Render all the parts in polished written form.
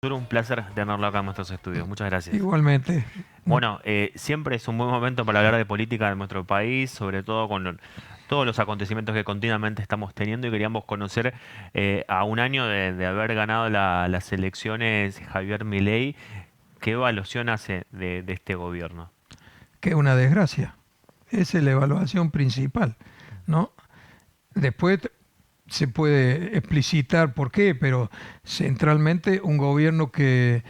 Un placer tenerlo acá en nuestros estudios. Muchas gracias. Igualmente. Bueno, siempre es un buen momento para hablar de política de nuestro país, sobre todo con todos los acontecimientos que continuamente estamos teniendo y queríamos conocer a un año de haber ganado las elecciones Javier Milei, ¿qué evaluación hace de este gobierno? Que es una desgracia. Esa es la evaluación principal, ¿no? Después se puede explicitar por qué, pero centralmente un gobierno que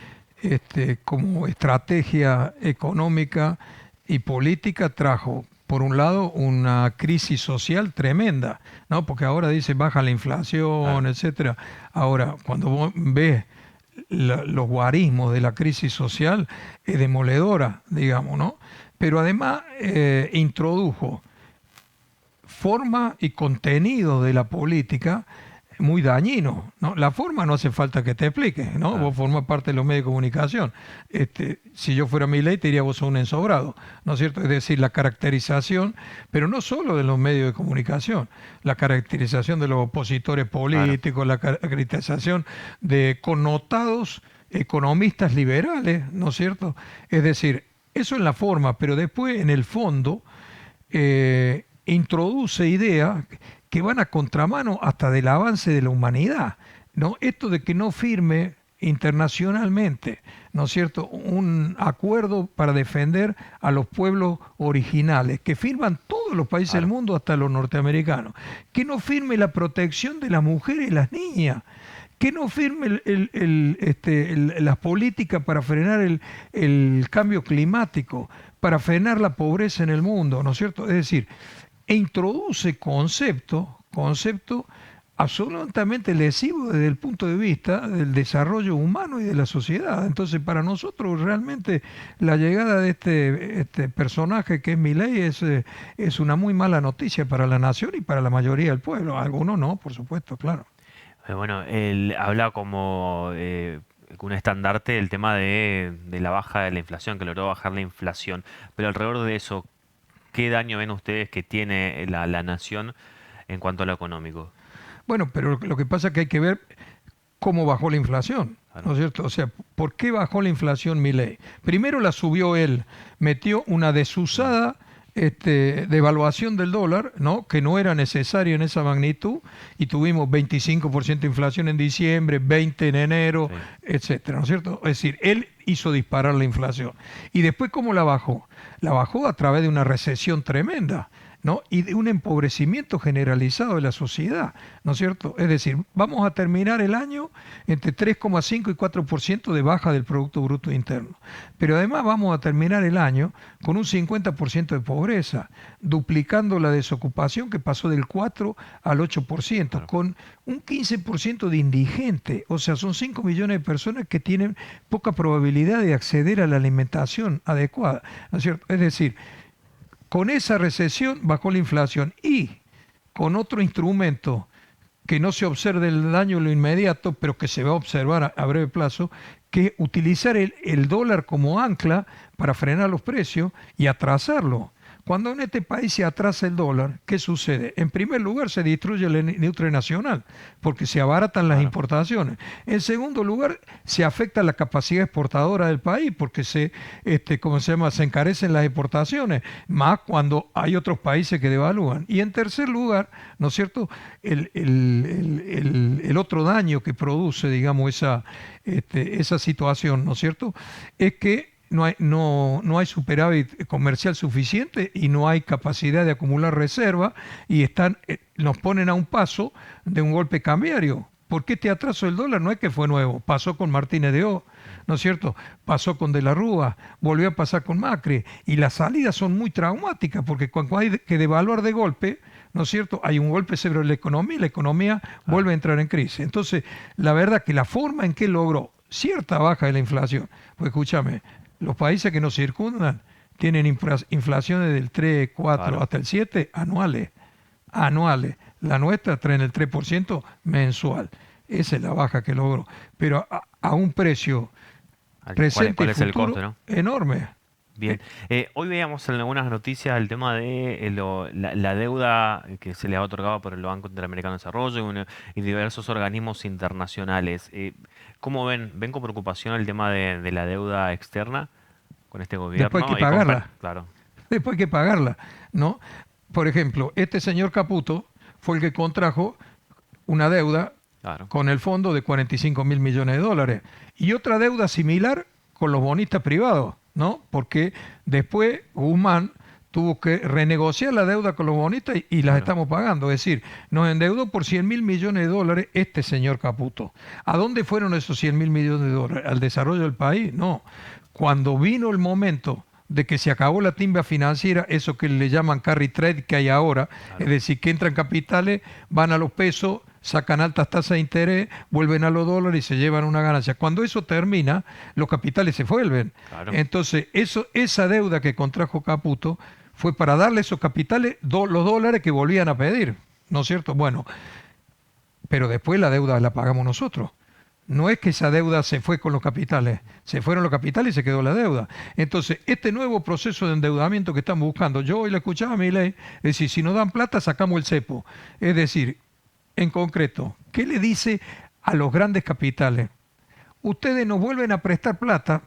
como estrategia económica y política trajo, por un lado, una crisis social tremenda, ¿no? Porque ahora dice baja la inflación, Claro, etcétera. Ahora, cuando vos ves los guarismos de la crisis social, es demoledora, digamos, ¿no? Pero además introdujo forma y contenido de la política muy dañino, ¿no? La forma no hace falta que te explique, ¿no? claro. Vos formás parte de los medios de comunicación. Si yo fuera Milei, te diría vos sos un ensobrado, ¿no es cierto? Es decir, la caracterización, pero no solo de los medios de comunicación, la caracterización de los opositores Claro. políticos, la caracterización de connotados economistas liberales, ¿no es cierto? Es decir, eso en la forma, pero después en el fondo introduce ideas que van a contramano hasta del avance de la humanidad, ¿no? Esto de que no firme internacionalmente, ¿no es cierto?, un acuerdo para defender a los pueblos originales, que firman todos los países del Claro. mundo, hasta los norteamericanos, que no firme la protección de las mujeres y las niñas, que no firme las políticas para frenar el cambio climático, para frenar la pobreza en el mundo, ¿no es cierto? Es decir, introduce conceptos absolutamente lesivos desde el punto de vista del desarrollo humano y de la sociedad. Entonces, para nosotros realmente la llegada de este personaje que es Milei es una muy mala noticia para la nación y para la mayoría del pueblo. Algunos no, por supuesto, claro. Bueno, él habla como un estandarte el tema de la baja de la inflación, que logró bajar la inflación. Pero alrededor de eso, ¿qué daño ven ustedes que tiene la nación en cuanto a lo económico? Bueno, pero lo que pasa es que hay que ver cómo bajó la inflación, ¿no Claro, es cierto? O sea, ¿por qué bajó la inflación Milei? Primero la subió él, metió una mm, desusada devaluación del dólar, ¿no? Que no era necesario en esa magnitud, y tuvimos 25% de inflación en diciembre, 20 en enero, sí, etcétera, ¿no es cierto? Es decir, él hizo disparar la inflación. Y después, ¿cómo la bajó? La bajó a través de una recesión tremenda, ¿no? Y de un empobrecimiento generalizado de la sociedad, ¿no es cierto? Es decir, vamos a terminar el año entre 3,5 y 4% de baja del Producto Bruto Interno. Pero además vamos a terminar el año con un 50% de pobreza, duplicando la desocupación que pasó del 4 al 8%, claro. con un 15% de indigente. O sea, son 5 millones de personas que tienen poca probabilidad de acceder a la alimentación adecuada, ¿no es cierto? Es decir, con esa recesión bajó la inflación y con otro instrumento que no se observe el daño en lo inmediato, pero que se va a observar a breve plazo, que utilizar el dólar como ancla para frenar los precios y atrasarlo. Cuando en este país se atrasa el dólar, ¿qué sucede? En primer lugar, se destruye la industria nacional, porque se abaratan las Claro. importaciones. En segundo lugar, se afecta la capacidad exportadora del país, porque ¿cómo se llama? Se encarecen las exportaciones, más cuando hay otros países que devalúan. Y en tercer lugar, ¿no es cierto? El otro daño que produce, digamos, esa situación, ¿no es cierto? Es que no hay superávit comercial suficiente y no hay capacidad de acumular reserva y nos ponen a un paso de un golpe cambiario. ¿Por qué este atraso del dólar? No es que fue nuevo, pasó con Martínez de O, ¿no es cierto? Pasó con De la Rúa, volvió a pasar con Macri y las salidas son muy traumáticas porque cuando hay que devaluar de golpe, ¿no es cierto? Hay un golpe sobre la economía y la economía Claro. vuelve a entrar en crisis. Entonces, la verdad que la forma en que logró cierta baja de la inflación, pues escúchame, los países que nos circundan tienen inflaciones del 3, 4 Claro. hasta el 7 anuales. Anuales. La nuestra trae en el 3% mensual. Esa es la baja que logró. Pero a un precio presente y ¿Cuál es el costo, futuro no? enorme. Bien. Eh, Hoy veíamos en algunas noticias el tema de la deuda que se le ha otorgado por el Banco Interamericano de Desarrollo y diversos organismos internacionales. ¿Cómo ven con preocupación el tema de la deuda externa con este Después hay gobierno? que pagarla. Claro, Después hay que pagarla, ¿no? Por ejemplo, este señor Caputo fue el que contrajo una deuda claro, con el fondo de 45.000 millones de dólares y otra deuda similar con los bonistas privados, ¿no? Porque después Guzmán tuvo que renegociar la deuda con los bonistas y las claro. estamos pagando. Es decir, nos endeudó por 100.000 millones de dólares este señor Caputo. ¿A dónde fueron esos 100.000 millones de dólares? ¿Al desarrollo del país? No. Cuando vino el momento de que se acabó la timba financiera, eso que le llaman carry trade que hay ahora, es Claro, decir, que entran capitales, van a los pesos, sacan altas tasas de interés, vuelven a los dólares y se llevan una ganancia. Cuando eso termina, los capitales se vuelven. claro, Entonces, esa deuda que contrajo Caputo fue para darle esos capitales los dólares que volvían a pedir, ¿no es cierto? Bueno, pero después la deuda la pagamos nosotros. No es que esa deuda se fue con los capitales, se fueron los capitales y se quedó la deuda. Entonces, este nuevo proceso de endeudamiento que estamos buscando, yo hoy le escuchaba a Milei, es decir, si nos dan plata sacamos el cepo. Es decir, en concreto, ¿qué le dice a los grandes capitales? Ustedes nos vuelven a prestar plata,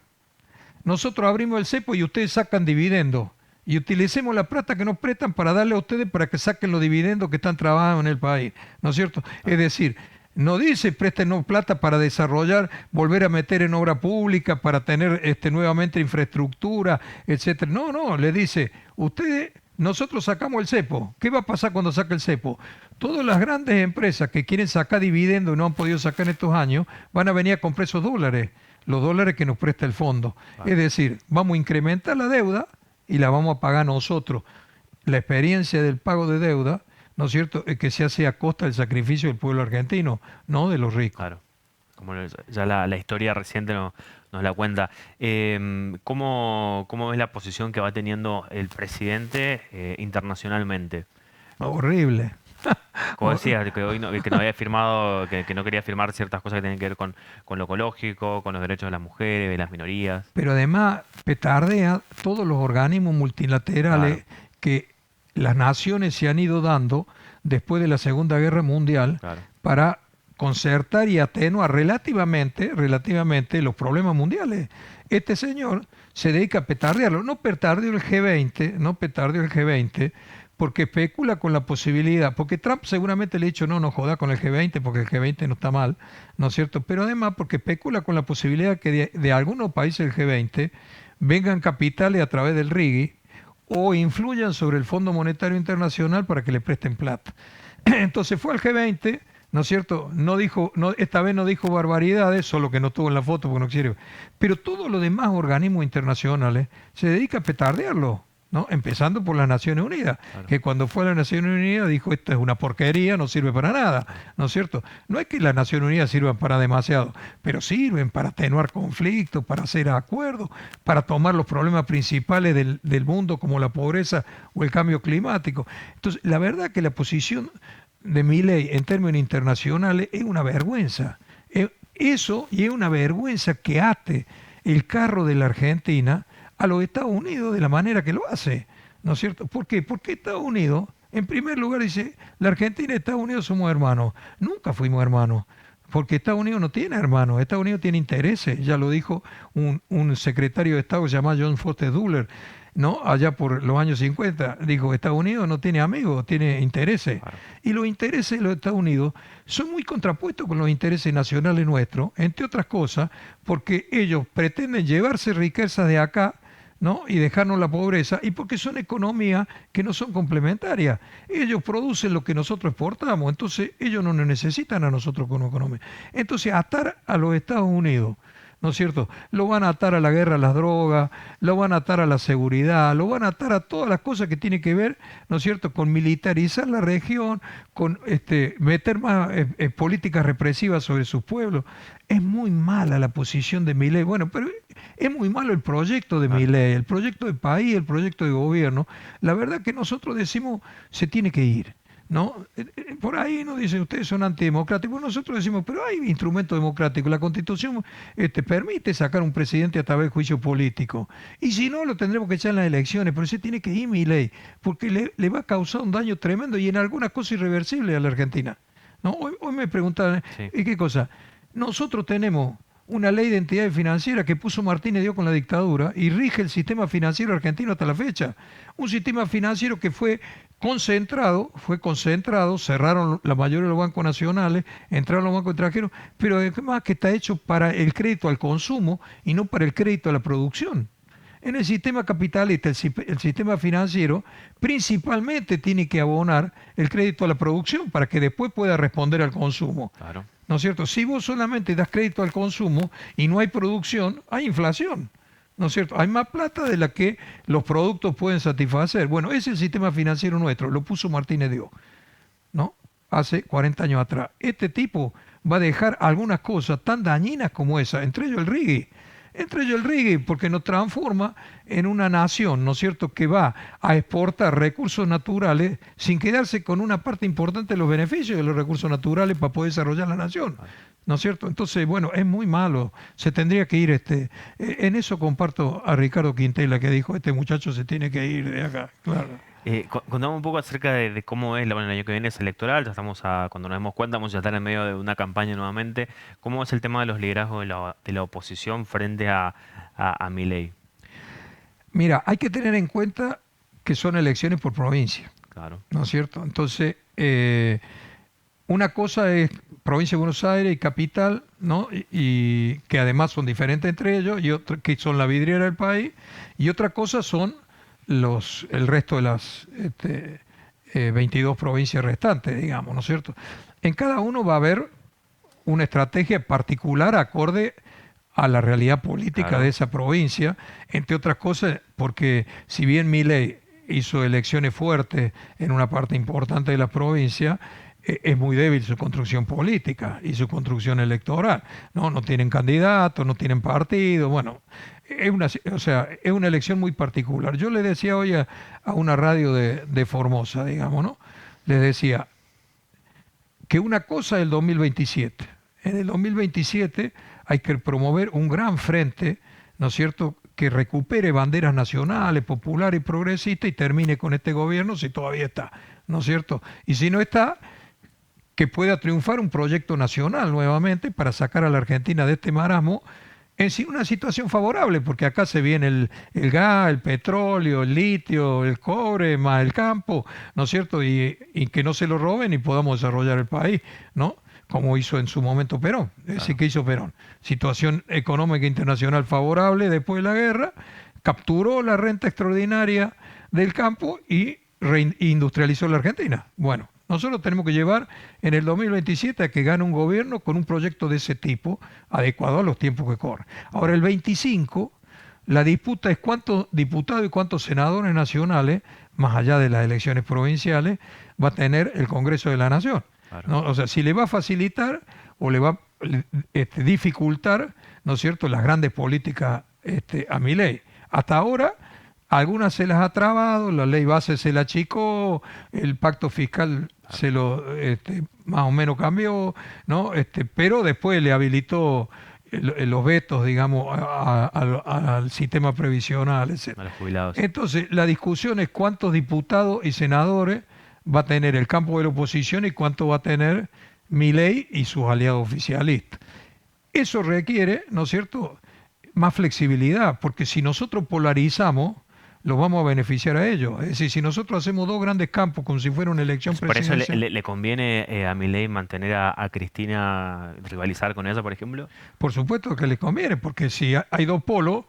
nosotros abrimos el cepo y ustedes sacan dividendos. Y utilicemos la plata que nos prestan para darle a ustedes para que saquen los dividendos que están trabajando en el país. ¿No es cierto? Es decir, no dice préstenos plata para desarrollar, volver a meter en obra pública, para tener nuevamente infraestructura, etcétera. No, no, le dice, ustedes, nosotros sacamos el cepo. ¿Qué va a pasar cuando saque el cepo? Todas las grandes empresas que quieren sacar dividendos y no han podido sacar en estos años, van a venir a comprar esos dólares, los dólares que nos presta el fondo. Es claro. decir, vamos a incrementar la deuda y la vamos a pagar nosotros. La experiencia del pago de deuda, ¿no es cierto?, es que se hace a costa del sacrificio del pueblo argentino, no de los ricos. Claro, ya la historia reciente nos la cuenta. ¿Cómo ves la posición que va teniendo el presidente internacionalmente? Horrible. Como decías, que hoy que no había firmado, que no quería firmar ciertas cosas que tienen que ver con lo ecológico, con los derechos de las mujeres, de las minorías. Pero además petardea todos los organismos Claro, multilaterales que las naciones se han ido dando después de la Segunda Guerra Mundial claro, para concertar y atenuar relativamente los problemas mundiales. Este señor se dedica a petardearlo. No petardeó el G20, no petardeó el G20, porque especula con la posibilidad, porque Trump seguramente le ha dicho, no, no joda con el G20, porque el G20 no está mal, ¿no es cierto? Pero además porque especula con la posibilidad que de algunos países del G20 vengan capitales a través del RIGI o influyan sobre el Fondo Monetario Internacional para que le presten plata. Entonces fue al G20, ¿no es cierto? No dijo, no, esta vez no dijo barbaridades, solo que no estuvo en la foto porque no sirve. Pero todos los demás organismos internacionales se dedican a petardearlo, ¿no? Empezando por las Naciones Unidas, claro, que cuando fue a las Naciones Unidas dijo esto es una porquería, no sirve para nada, ¿no es cierto? No es que las Naciones Unidas sirvan para demasiado, pero sirven para atenuar conflictos, para hacer acuerdos, para tomar los problemas principales del mundo como la pobreza o el cambio climático. Entonces, la verdad que la posición de Milei en términos internacionales es una vergüenza. Eso, y es una vergüenza que ate el carro de la Argentina a los Estados Unidos de la manera que lo hace, ¿no es cierto? ¿Por qué? Porque Estados Unidos, en primer lugar, dice, la Argentina y Estados Unidos somos hermanos. Nunca fuimos hermanos, porque Estados Unidos no tiene hermanos, Estados Unidos tiene intereses, ya lo dijo un secretario de Estado llamado John Foster Dulles, ¿no? Allá por los años 50, dijo, Estados Unidos no tiene amigos, tiene intereses. claro, Y los intereses de los Estados Unidos son muy contrapuestos con los intereses nacionales nuestros, entre otras cosas, porque ellos pretenden llevarse riquezas de acá, ¿no? Y dejarnos la pobreza, y porque son economías que no son complementarias. Ellos producen lo que nosotros exportamos, entonces ellos no nos necesitan a nosotros como economía. Entonces, atar a los Estados Unidos, ¿no es cierto? Lo van a atar a la guerra a las drogas, lo van a atar a la seguridad, lo van a atar a todas las cosas que tienen que ver, ¿no es cierto?, con militarizar la región, con meter más políticas represivas sobre sus pueblos. Es muy mala la posición de Milei. Bueno, pero es muy malo el proyecto de claro. Milei, el proyecto de país, el proyecto de gobierno. La verdad que nosotros decimos, se tiene que ir. ¿No? Por ahí nos dicen, ustedes son antidemocráticos. Nosotros decimos, pero hay instrumentos democráticos. La Constitución permite sacar un presidente a través de juicio político. Y si no, lo tendremos que echar en las elecciones. Pero se tiene que ir Milei, porque le va a causar un daño tremendo y en algunas cosas irreversible a la Argentina. ¿No? Hoy me preguntaban, Sí, ¿qué cosa? Nosotros tenemos una ley de entidades financieras que puso Martínez Dios con la dictadura y rige el sistema financiero argentino hasta la fecha. Un sistema financiero que fue concentrado, cerraron la mayoría de los bancos nacionales, entraron los bancos extranjeros, pero además que está hecho para el crédito al consumo y no para el crédito a la producción. En el sistema capitalista, el sistema financiero, principalmente tiene que abonar el crédito a la producción para que después pueda responder al consumo. Claro. ¿No es cierto? Si vos solamente das crédito al consumo y no hay producción, hay inflación. ¿No es cierto? Hay más plata de la que los productos pueden satisfacer. Bueno, ese es el sistema financiero nuestro, lo puso Martínez Dios, ¿no? Hace 40 años atrás. Este tipo va a dejar algunas cosas tan dañinas como esa, entre ellos el reggae. Entre ellos el reggae, porque nos transforma en una nación, ¿no es cierto?, que va a exportar recursos naturales sin quedarse con una parte importante de los beneficios de los recursos naturales para poder desarrollar la nación, ¿no es cierto? Entonces, bueno, es muy malo, se tendría que ir, en eso comparto a Ricardo Quintela, que dijo, este muchacho se tiene que ir de acá, claro. Contame un poco acerca de cómo es, bueno, el año que viene es electoral, ya cuando nos demos cuenta, vamos a estar en medio de una campaña nuevamente. ¿Cómo es el tema de los liderazgos de la oposición frente a Milei? Mira, hay que tener en cuenta que son elecciones por provincia, Claro, ¿no es cierto? Entonces, una cosa es provincia de Buenos Aires y capital, ¿no? Y que además son diferentes entre ellos, y otra que son la vidriera del país, y otra cosa son el resto de las 22 provincias restantes, digamos, ¿no es cierto? En cada uno va a haber una estrategia particular acorde a la realidad política claro, de esa provincia, entre otras cosas, porque si bien Milei hizo elecciones fuertes en una parte importante de la provincia, es muy débil su construcción política y su construcción electoral, ¿no? No tienen candidatos, no tienen partido, bueno, es una elección muy particular. Yo le decía hoy a una radio de Formosa, digamos, ¿no? Les decía que una cosa es el 2027. En el 2027 hay que promover un gran frente, ¿no es cierto?, que recupere banderas nacionales, populares y progresistas y termine con este gobierno si todavía está, ¿no es cierto? Y si no está, que pueda triunfar un proyecto nacional nuevamente para sacar a la Argentina de este marasmo en una situación favorable, porque acá se viene el gas, el petróleo, el litio, el cobre, más el campo, ¿no es cierto? Y que no se lo roben y podamos desarrollar el país, ¿no? Como hizo en su momento Perón. Es decir, ¿qué hizo Perón? Situación económica internacional favorable después de la guerra, capturó la renta extraordinaria del campo y reindustrializó la Argentina. Bueno, nosotros tenemos que llevar en el 2027 a que gane un gobierno con un proyecto de ese tipo, adecuado a los tiempos que corren. Ahora, el 25, la disputa es cuántos diputados y cuántos senadores nacionales, más allá de las elecciones provinciales, va a tener el Congreso de la Nación, claro. ¿no? O sea, si le va a facilitar o le va a dificultar, ¿no es cierto?, las grandes políticas a Milei. Hasta ahora, algunas se las ha trabado, la ley base se la achicó, el pacto fiscal se lo más o menos cambió, ¿no? Pero después le habilitó los vetos, digamos, al sistema previsional, etc. A los jubilados. Entonces, la discusión es cuántos diputados y senadores va a tener el campo de la oposición y cuánto va a tener Milei y sus aliados oficialistas. Eso requiere, ¿no es cierto?, más flexibilidad, porque si nosotros polarizamos, los vamos a beneficiar a ellos. Es decir, si nosotros hacemos dos grandes campos como si fuera una elección Por eso presidencial. le conviene a Milei mantener a Cristina, rivalizar con ella, por ejemplo. Por supuesto que le conviene, porque si hay dos polos,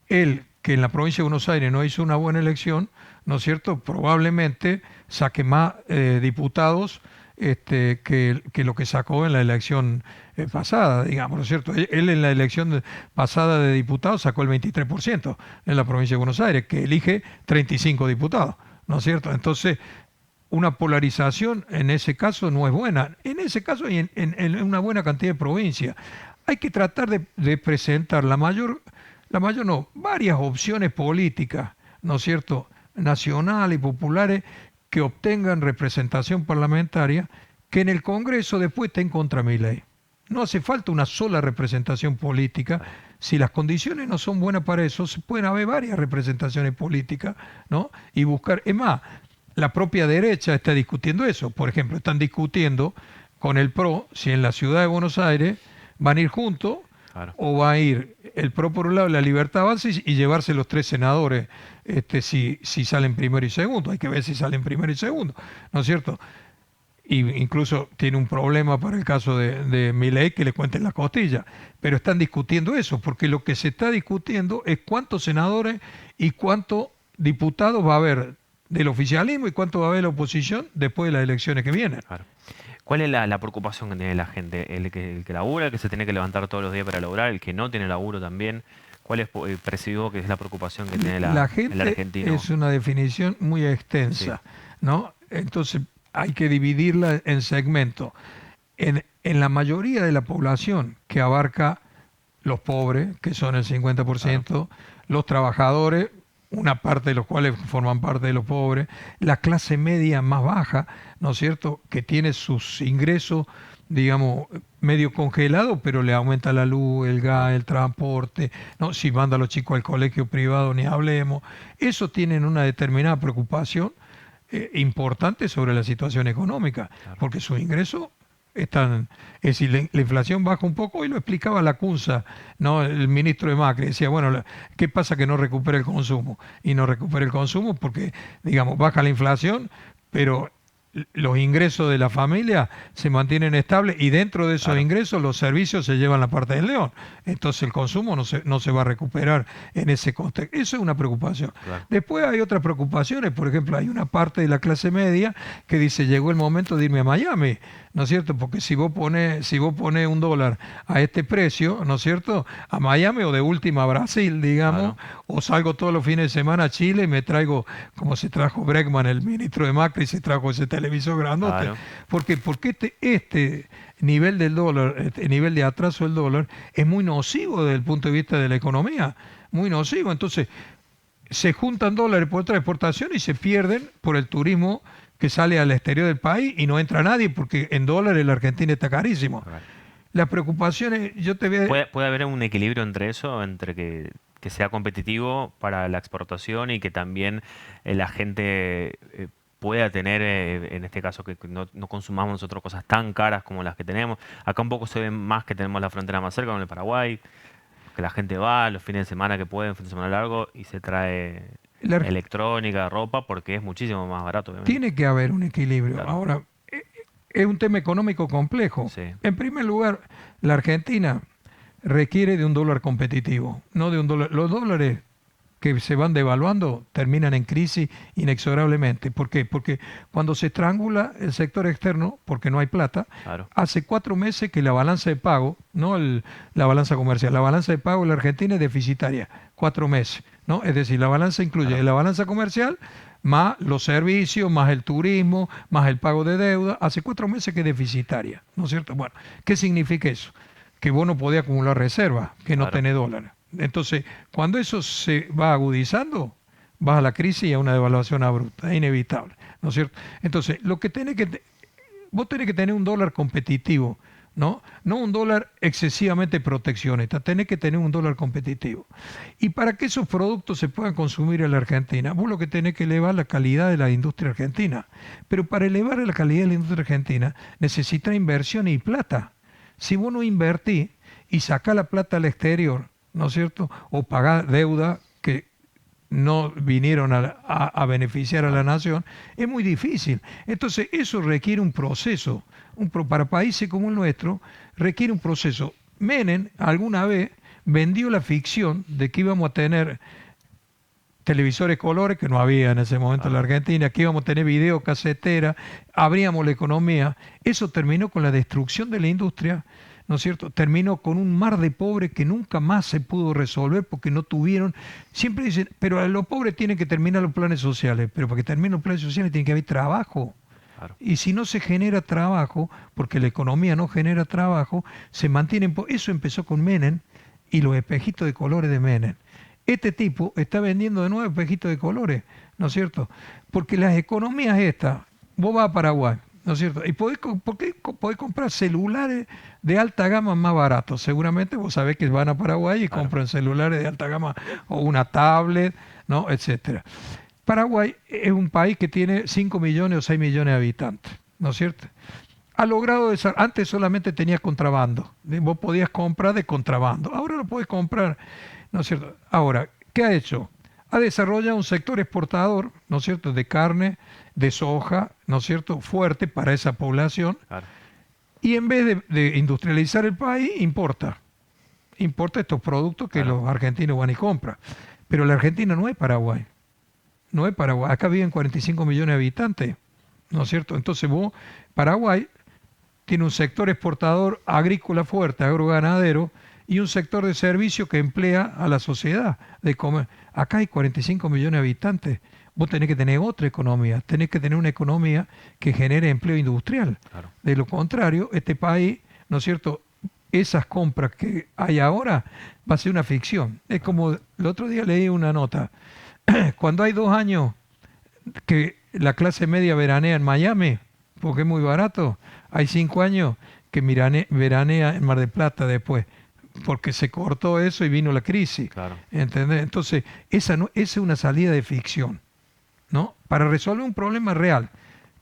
él, que en la provincia de Buenos Aires no hizo una buena elección, ¿no es cierto?, probablemente saque más diputados que lo que sacó en la elección pasada, digamos, ¿no es cierto? Él en la elección pasada de diputados sacó el 23% en la provincia de Buenos Aires, que elige 35 diputados, ¿no es cierto? Entonces, una polarización en ese caso no es buena. En ese caso y en una buena cantidad de provincias. Hay que tratar de presentar varias opciones políticas, ¿no es cierto?, nacionales y populares que obtengan representación parlamentaria, que en el Congreso después estén contra Milei. No hace falta una sola representación política. Si las condiciones no son buenas para eso, se pueden haber varias representaciones políticas, ¿no? Y buscar, es más, la propia derecha está discutiendo eso. Por ejemplo, están discutiendo con el PRO si en la ciudad de Buenos Aires van a ir juntos Claro. o va a ir el PRO por un lado, la Libertad Avanza y llevarse los 3 senadores si salen primero y segundo. Hay que ver si salen primero y segundo, ¿no es cierto? Y incluso tiene un problema para el caso de Milei que le cuenten la costilla. Pero están discutiendo eso, porque lo que se está discutiendo es cuántos senadores y cuántos diputados va a haber del oficialismo y cuánto va a haber de la oposición después de las elecciones que vienen. Claro. ¿Cuál es la preocupación que tiene la gente? ¿El que labura, el que se tiene que levantar todos los días para laburar, el que no tiene laburo también? ¿Cuál es, percibió que es la preocupación que tiene La el gente argentino? es una definición muy Sí, extensa, ¿no? Entonces hay que dividirla en segmentos. En la mayoría de la población que abarca los pobres, que son el claro, 50%, los trabajadores, una parte de los cuales forman parte de los pobres, la clase media más baja, ¿no es cierto?, que tiene sus ingresos, digamos, medio congelados, pero le aumenta la luz, el gas, claro, el transporte, ¿no? Si manda a los chicos al colegio privado, ni hablemos. Eso tienen una determinada preocupación importante sobre la situación económica, claro. porque sus ingresos están, es decir, la inflación baja un poco y lo explicaba Lacunza, ¿no? El ministro de Macri decía, bueno, ¿qué pasa que no recupera el consumo? Y no recupera el consumo porque, digamos, baja la inflación, pero los ingresos de la familia se mantienen estables y dentro de esos Claro, ingresos los servicios se llevan la parte del león. Entonces el consumo no se va a recuperar en ese contexto. Eso es una preocupación. claro, Después hay otras preocupaciones, por ejemplo, hay una parte de la clase media que dice, llegó el momento de irme a Miami, ¿no es cierto? Porque si vos pones un dólar a este precio, ¿no es cierto? A Miami o de última a Brasil, digamos, claro, o salgo todos los fines de semana a Chile y me traigo, como se trajo Bregman, el ministro de Macri, se trajo ese televisor grandote. claro, Porque este nivel del dólar, este nivel de atraso del dólar, es muy nocivo desde el punto de vista de la economía, muy nocivo. Entonces, se juntan dólares por otra exportación y se pierden por el turismo que sale al exterior del país y no entra nadie porque en dólares la Argentina está carísimo. claro. Las preocupaciones, yo te voy a... ¿Puede haber un equilibrio entre eso, entre que sea competitivo para la exportación y que también la gente pueda tener, en este caso, que no consumamos nosotros cosas tan caras como las que tenemos? Acá un poco se ve más que tenemos la frontera más cerca con el Paraguay, que la gente va los fines de semana que pueden, fin de semana largo, y se trae la Ar- electrónica, ropa, porque es muchísimo más barato, obviamente. Tiene que haber un equilibrio. Claro, Ahora, es un tema económico complejo. sí, En primer lugar, la Argentina requiere de un dólar competitivo, no de un dólar. Los dólares que se van devaluando terminan en crisis inexorablemente. ¿Por qué? Porque cuando se estrangula el sector externo, porque no hay plata, claro, hace 4 meses que la balanza de pago, no la balanza comercial, la balanza de pago en la Argentina es deficitaria, 4 meses, ¿no? Es decir, la balanza incluye claro, la balanza comercial más los servicios, más el turismo, más el pago de deuda, hace 4 meses que es deficitaria, ¿no es cierto? Bueno, ¿qué significa eso? Que vos no podés acumular reservas, que no claro, tenés dólares. Entonces, cuando eso se va agudizando, vas a la crisis y a una devaluación abrupta, es inevitable, ¿no es cierto? Entonces, vos tenés que tener un dólar competitivo, ¿no? No un dólar excesivamente proteccionista, tenés que tener un dólar competitivo. Y para que esos productos se puedan consumir en la Argentina, vos lo que tenés que elevar la calidad de la industria argentina. Pero para elevar la calidad de la industria argentina necesita inversión y plata. Si vos no invertís y sacás la plata al exterior, ¿no es cierto? O pagás deuda que no vinieron a beneficiar a la claro, nación, es muy difícil. Entonces, eso requiere un proceso. Para países como el nuestro, requiere un proceso. Menem alguna vez vendió la ficción de que íbamos a tener televisores colores, que no había en ese momento en la claro, Argentina, que íbamos a tener videocasetera, abríamos la economía. Eso terminó con la destrucción de la industria, ¿no es cierto? Terminó con un mar de pobres que nunca más se pudo resolver porque no tuvieron... Siempre dicen, pero a los pobres tienen que terminar los planes sociales, pero para que terminen los planes sociales tiene que haber trabajo. claro, Y si no se genera trabajo, porque la economía no genera trabajo, se mantienen... Eso empezó con Menem y los espejitos de colores de Menem. Este tipo está vendiendo de nuevo espejitos de colores, ¿no es cierto? Porque las economías estas, vos vas a Paraguay, ¿no es cierto? Y podés comprar celulares de alta gama más baratos. Seguramente vos sabés que van a Paraguay y claro, compran celulares de alta gama o una tablet, ¿no? Etcétera. Paraguay es un país que tiene 5 millones o 6 millones de habitantes, ¿no es cierto? ha logrado, antes solamente tenía contrabando, vos podías comprar de contrabando, ahora lo podés comprar, ¿no es cierto? Ahora, ¿qué ha hecho? Ha desarrollado un sector exportador, ¿no es cierto?, de carne, de soja, ¿no es cierto?, fuerte para esa población, Claro, y en vez de industrializar el país, importa estos productos que claro, los argentinos van y compran. Pero la Argentina no es Paraguay, no es Paraguay, acá viven 45 millones de habitantes, ¿no es cierto? Entonces vos, Paraguay tiene un sector exportador agrícola fuerte, agroganadero, y un sector de servicio que emplea a la sociedad de comer. Acá hay 45 millones de habitantes. Vos tenés que tener otra economía, tenés que tener una economía que genere empleo industrial. claro. De lo contrario, este país, ¿no es cierto? Esas compras que hay ahora va a ser una ficción. Es como el otro día leí una nota. Cuando hay 2 años que la clase media veranea en Miami, porque es muy barato, hay 5 años que veranea en Mar del Plata después, porque se cortó eso y vino la crisis. Claro. ¿Entendés? Entonces, esa, no, esa es una salida de ficción, ¿no? Para resolver un problema real,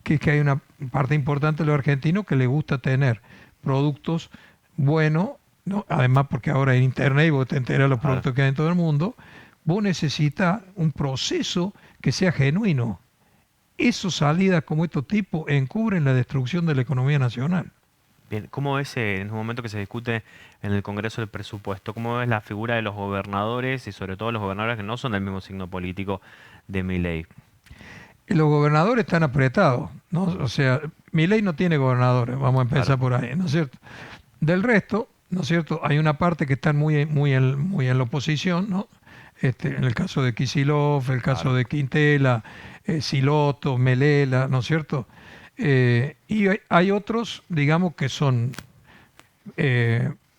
que es que hay una parte importante de los argentinos que les gusta tener productos buenos, ¿no? Además porque ahora en internet vos te enteras de los Claro. productos que hay en todo el mundo, vos necesitas un proceso que sea genuino. Esas salidas como estos tipos encubren la destrucción de la economía nacional. Bien, ¿cómo ves en un momento que se discute en el Congreso el presupuesto? ¿Cómo ves la figura de los gobernadores y sobre todo los gobernadores que no son del mismo signo político de Milei? Los gobernadores están apretados, ¿no? O sea, Milei no tiene gobernadores, vamos a empezar Claro, por ahí, ¿no es cierto? Del resto, ¿no es cierto? Hay una parte que está muy en la oposición, ¿no? En el caso de Kicillof, el caso claro, de Quintela, Siloto, Melela, ¿no es cierto? Y hay otros, digamos, que son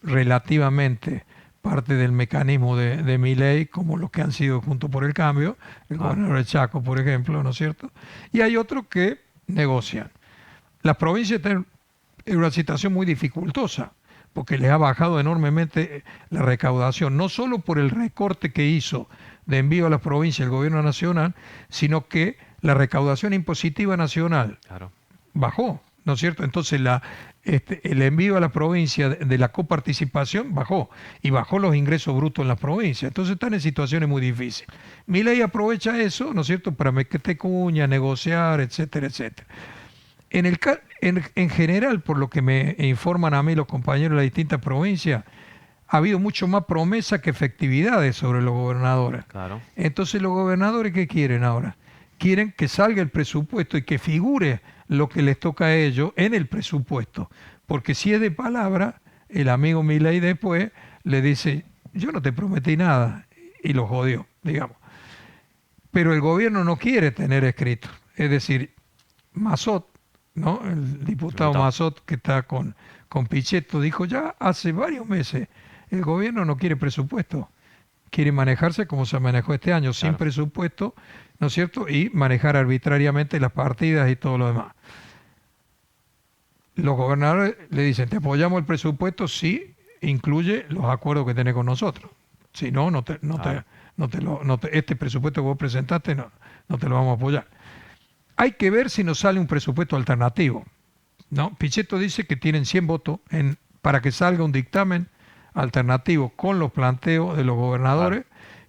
relativamente parte del mecanismo de Milei, como los que han sido Juntos por el Cambio, el claro, gobernador de Chaco, por ejemplo, ¿no es cierto? Y hay otros que negocian. Las provincias están en una situación muy dificultosa, porque les ha bajado enormemente la recaudación, no solo por el recorte que hizo de envío a las provincias el gobierno nacional, sino que la recaudación impositiva nacional claro, bajó, ¿no es cierto? Entonces el envío a la provincia de la coparticipación bajó y bajó los ingresos brutos en la provincia. Entonces están en situaciones muy difíciles. Milei aprovecha eso, ¿no es cierto?, para meter cuña, negociar, etcétera, etcétera. En general, por lo que me informan a mí los compañeros de las distintas provincias, ha habido mucho más promesa que efectividades sobre los gobernadores. claro, Entonces, ¿los gobernadores qué quieren ahora? Quieren que salga el presupuesto y que figure lo que les toca a ellos en el presupuesto. Porque si es de palabra, el amigo Milei después le dice, yo no te prometí nada, y lo jodió, digamos. Pero el gobierno no quiere tener escrito. Es decir, Mazot, ¿no? El diputado diputado, Mazot que está con Pichetto dijo ya hace varios meses, el gobierno no quiere presupuesto, quiere manejarse como se manejó este año, sin claro. presupuesto, ¿no es cierto? Y manejar arbitrariamente las partidas y todo lo demás. Los gobernadores le dicen, te apoyamos el presupuesto si incluye los acuerdos que tenés con nosotros. Si no, Claro, este presupuesto que vos presentaste no te lo vamos a apoyar. Hay que ver si nos sale un presupuesto alternativo, ¿no? Pichetto dice que tienen 100 votos para que salga un dictamen alternativo con los planteos de los claro, gobernadores,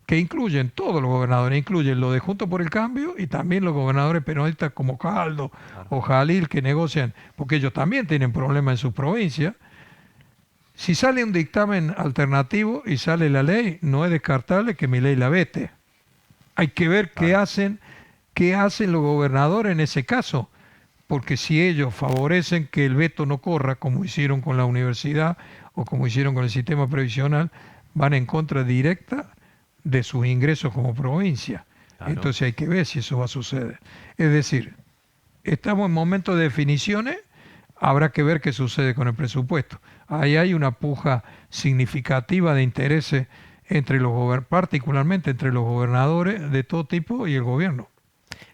que incluyen todos los gobernadores, incluyen lo de Juntos por el Cambio y también los gobernadores peronistas como Caldo claro. o Jalil que negocian, porque ellos también tienen problemas en sus provincias. Si sale un dictamen alternativo y sale la ley, no es descartable que mi ley la vete. Hay que ver Claro. qué hacen los gobernadores en ese caso, porque si ellos favorecen que el veto no corra, como hicieron con la universidad o como hicieron con el sistema previsional, van en contra directa de sus ingresos como provincia. Claro. Entonces hay que ver si eso va a suceder. Es decir, estamos en momentos de definiciones, habrá que ver qué sucede con el presupuesto. Ahí hay una puja significativa de intereses particularmente entre los gobernadores de todo tipo y el gobierno.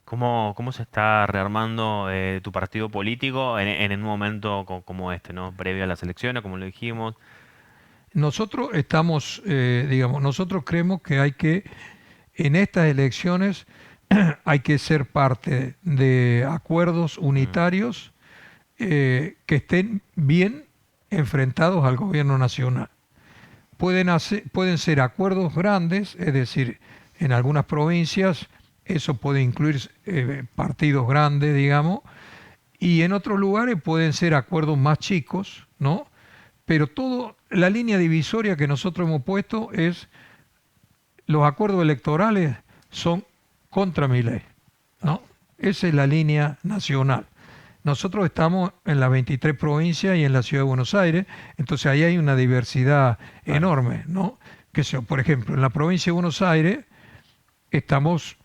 ¿Cómo se está rearmando tu partido político en un momento como este, ¿no? Previo a las elecciones, como lo dijimos. Nosotros nosotros creemos que en estas elecciones, hay que ser parte de acuerdos Mm, unitarios que estén bien enfrentados al gobierno nacional. Pueden ser acuerdos grandes, es decir, en algunas provincias eso puede incluir partidos grandes, digamos, y en otros lugares pueden ser acuerdos más chicos, ¿no? Pero la línea divisoria que nosotros hemos puesto es los acuerdos electorales son contra Milei, ¿no? Esa es la línea nacional. Nosotros estamos en las 23 provincias y en la ciudad de Buenos Aires, entonces ahí hay una diversidad enorme, ¿no? Por ejemplo, en la provincia de Buenos Aires estamos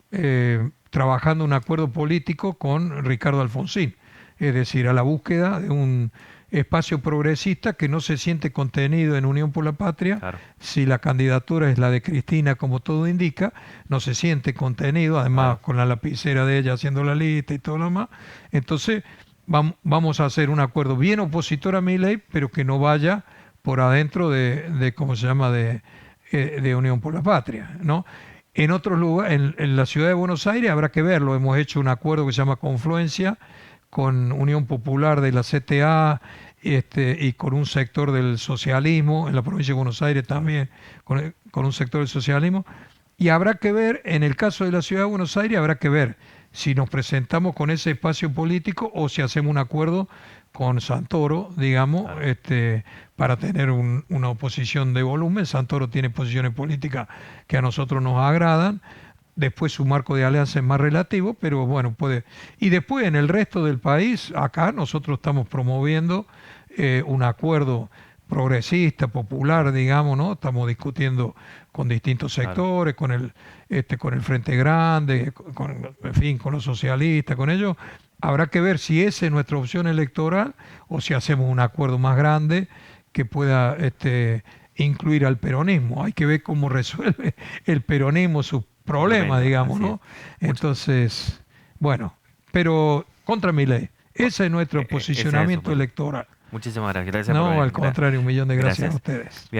trabajando un acuerdo político con Ricardo Alfonsín, es decir, a la búsqueda de un espacio progresista que no se siente contenido en Unión por la Patria. Claro. Si la candidatura es la de Cristina, como todo indica, no se siente contenido, además con la lapicera de ella haciendo la lista y todo lo demás. Entonces vamos a hacer un acuerdo bien opositor a Milei, pero que no vaya por adentro de ¿cómo se llama?, de Unión por la Patria, ¿no? En otros lugares, en la ciudad de Buenos Aires habrá que verlo. Hemos hecho un acuerdo que se llama Confluencia con Unión Popular de la CTA y con un sector del socialismo, en la provincia de Buenos Aires también, con un sector del socialismo. Y habrá que ver, en el caso de la ciudad de Buenos Aires, habrá que ver si nos presentamos con ese espacio político o si hacemos un acuerdo con Santoro, digamos, para tener una oposición de volumen. Santoro tiene posiciones políticas que a nosotros nos agradan. Después su marco de alianza es más relativo, pero bueno, puede. Y después en el resto del país, acá nosotros estamos promoviendo un acuerdo progresista, popular, digamos, ¿no? Estamos discutiendo con distintos sectores, con el Frente Grande, en fin, con los socialistas, con ellos. Habrá que ver si esa es nuestra opción electoral o si hacemos un acuerdo más grande que pueda incluir al peronismo. Hay que ver cómo resuelve el peronismo sus problemas, digamos, ¿no? Entonces, bueno, pero contra Milei. Ese es nuestro posicionamiento electoral. Muchísimas gracias. No, al contrario, un millón de gracias a ustedes.